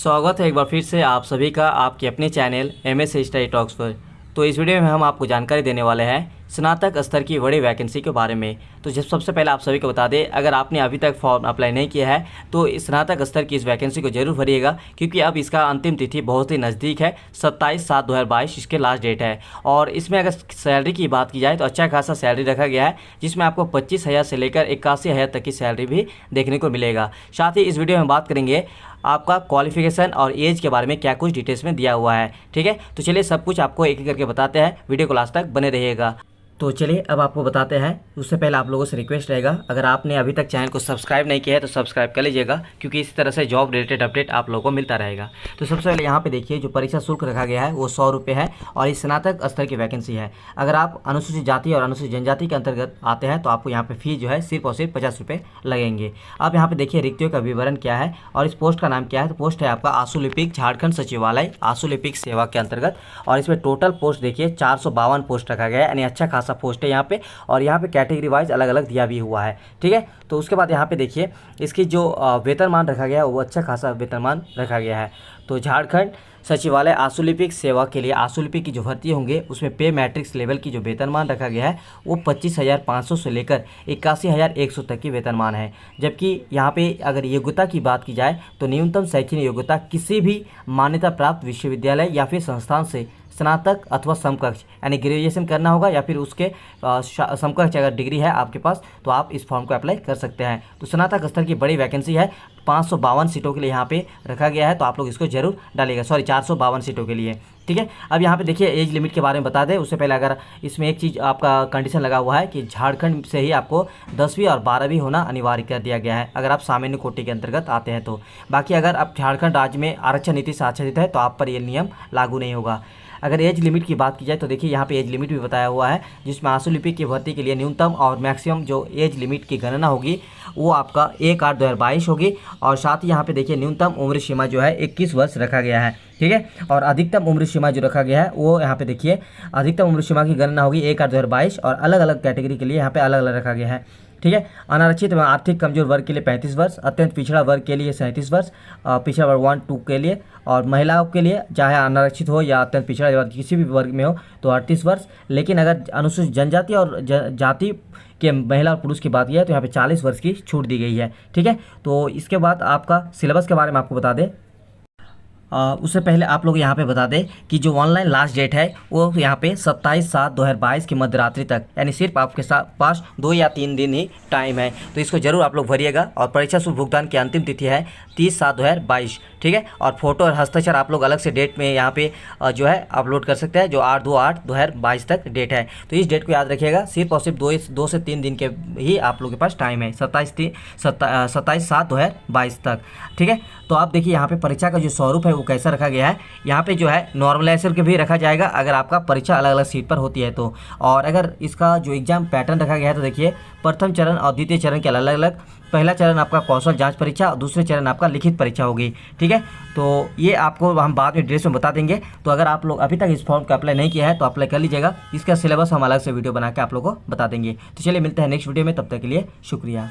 स्वागत है एक बार फिर से आप सभी का आपके अपने चैनल MS स्टडी टॉक्स पर। तो इस वीडियो में हम आपको जानकारी देने वाले हैं स्नातक स्तर की बड़ी वैकेंसी के बारे में। तो जब सबसे पहले आप सभी को बता दें, अगर आपने अभी तक फॉर्म अप्लाई नहीं किया है तो स्नातक स्तर की इस वैकेंसी को जरूर भरिएगा, क्योंकि अब इसका अंतिम तिथि बहुत ही नज़दीक है। 27/7/2022 इसके लास्ट डेट है। और इसमें अगर सैलरी की बात की जाए तो अच्छा खासा सैलरी रखा गया है, जिसमें आपको 25,000 से लेकर 81,000 तक की सैलरी भी देखने को मिलेगा। साथ ही इस वीडियो में बात करेंगे आपका क्वालिफिकेशन और एज के बारे में क्या कुछ डिटेल्स में दिया हुआ है। ठीक है, तो चलिए सब कुछ आपको एक एक करके बताते हैं। वीडियो को लास्ट तक बने रहिएगा। तो चलिए अब आपको बताते हैं। उससे पहले आप लोगों से रिक्वेस्ट रहेगा, अगर आपने अभी तक चैनल को सब्सक्राइब नहीं किया है तो सब्सक्राइब कर लीजिएगा, क्योंकि इसी तरह से जॉब रिलेटेड अपडेट आप लोगों को मिलता रहेगा। तो सबसे पहले यहाँ पे देखिए, जो परीक्षा शुल्क रखा गया है वो 100 रुपये है और इस स्नातक स्तर की वैकेंसी है। अगर आप अनुसूचित जाति और अनुसूचित जनजाति के अंतर्गत आते हैं तो आपको यहाँ पे फीस जो है सिर्फ और सिर्फ 50 रुपये लगेंगे। अब यहाँ पे देखिए रिक्तियों का विवरण क्या है और इस पोस्ट का नाम क्या है। तो पोस्ट है आपका आशुलिपिक झारखंड सचिवालय आशुलिपिक सेवा के अंतर्गत, और इसमें टोटल पोस्ट देखिए 452 पोस्ट रखा गया है, यानी अच्छा खासा पोस्ट है यहाँ पे। और यहाँ पे कैटेगरी वाइज अलग अलग दिया भी हुआ है। ठीक है, तो उसके बाद यहाँ पे देखिए इसकी जो वेतनमान रखा गया है वो अच्छा खासा वेतनमान रखा गया है। तो झारखंड सचिवालय आशुलिपिक सेवा के लिए आशुलिपिक की जो भर्ती होंगे उसमें पे मैट्रिक्स लेवल की जो वेतनमान रखा गया है वो 25,500 से लेकर 81,100 तक की वेतनमान है। जबकि यहाँ पे अगर योग्यता की बात की जाए तो न्यूनतम शैक्षणिक योग्यता किसी भी मान्यता प्राप्त विश्वविद्यालय या फिर संस्थान से स्नातक अथवा समकक्ष यानी ग्रेजुएशन करना होगा, या फिर उसके समकक्ष अगर डिग्री है आपके पास तो आप इस फॉर्म को अप्लाई कर सकते हैं। तो स्नातक स्तर की बड़ी वैकेंसी है, 552 सीटों के लिए यहाँ पे रखा गया है, तो आप लोग इसको जरूर डालिएगा। 452 सीटों के लिए। ठीक है, अब यहाँ पे देखिए एज लिमिट के बारे में बता दें। उससे पहले अगर इसमें एक चीज़ आपका कंडीशन लगा हुआ है कि झारखंड से ही आपको 10वीं और 12वीं होना अनिवार्य कर दिया गया है, अगर आप सामान्य कोटि के अंतर्गत आते हैं तो। बाकी अगर आप झारखंड राज्य में आरक्षण नीति से आच्छादित है तो आप पर ये नियम लागू नहीं होगा। अगर एज लिमिट की बात की जाए तो देखिए यहाँ पे एज लिमिट भी बताया हुआ है, जिसमें आशुलिपिक की भर्ती के लिए न्यूनतम और मैक्सिमम जो एज लिमिट की गणना होगी वो आपका 1/8/2022 होगी। और साथ ही यहाँ पे देखिए न्यूनतम उम्र सीमा जो है 21 वर्ष रखा गया है। ठीक है, और अधिकतम उम्र सीमा जो रखा गया है वो यहाँ पे देखिए अधिकतम उम्र सीमा की गणना होगी 1/8/2022, और अलग अलग कैटेगरी के लिए यहाँ पे अलग अलग रखा गया है। ठीक है, अनारक्षित एवं आर्थिक कमजोर वर्ग के लिए 35 वर्ष, अत्यंत पिछड़ा वर्ग के लिए 37 वर्ष, पिछड़ा वर्ग 1-2 के लिए, और महिलाओं के लिए चाहे अनारक्षित हो या अत्यंत पिछड़ा वर्ग किसी भी वर्ग में हो तो 38 वर्ष। लेकिन अगर अनुसूचित जनजाति और जाति के महिला और पुरुष की बात की है तो यहाँ पे 40 वर्ष की छूट दी गई है। ठीक है, तो इसके बाद आपका सिलेबस के बारे में आपको बता दें। उससे पहले आप लोग यहाँ पे बता दें कि जो ऑनलाइन लास्ट डेट है वो यहाँ पे 27/7/2022 की मध्य रात्रि तक, यानी सिर्फ आपके पास 2 या 3 दिन ही टाइम है। तो इसको जरूर आप लोग भरिएगा। और परीक्षा शुल्क भुगतान की अंतिम तिथि है 30/7/2022। ठीक है, और फोटो और हस्ताक्षर आप लोग अलग से डेट में यहाँ पे जो है अपलोड कर सकते हैं, जो 8/2/2022 तक डेट है। तो इस डेट को याद रखिएगा, सिर्फ और सिर्फ 2 से 3 दिन के ही आप लोग के पास टाइम है, 27/7/2022 तक। ठीक है, तो आप देखिए यहाँ पे परीक्षा का जो स्वरूप है वो कैसा रखा गया है। यहाँ पे जो है नॉर्मलाइजेशन के भी रखा जाएगा अगर आपका परीक्षा अलग अलग सीट पर होती है तो। और अगर इसका जो एग्जाम पैटर्न रखा गया है तो देखिए प्रथम चरण और द्वितीय चरण के अलग अलग। पहला चरण आपका कौशल जांच परीक्षा और दूसरे चरण आपका लिखित परीक्षा होगी। ठीक है, तो ये आपको हम बाद में डिटेल्स में बता देंगे। तो अगर आप लोग अभी तक इस फॉर्म का अप्लाई नहीं किया है तो अप्लाई कर लीजिएगा। इसका सिलेबस हम अलग से वीडियो बना के आप लोगों को बता देंगे। तो चलिए मिलते हैं नेक्स्ट वीडियो में, तब तक के लिए शुक्रिया।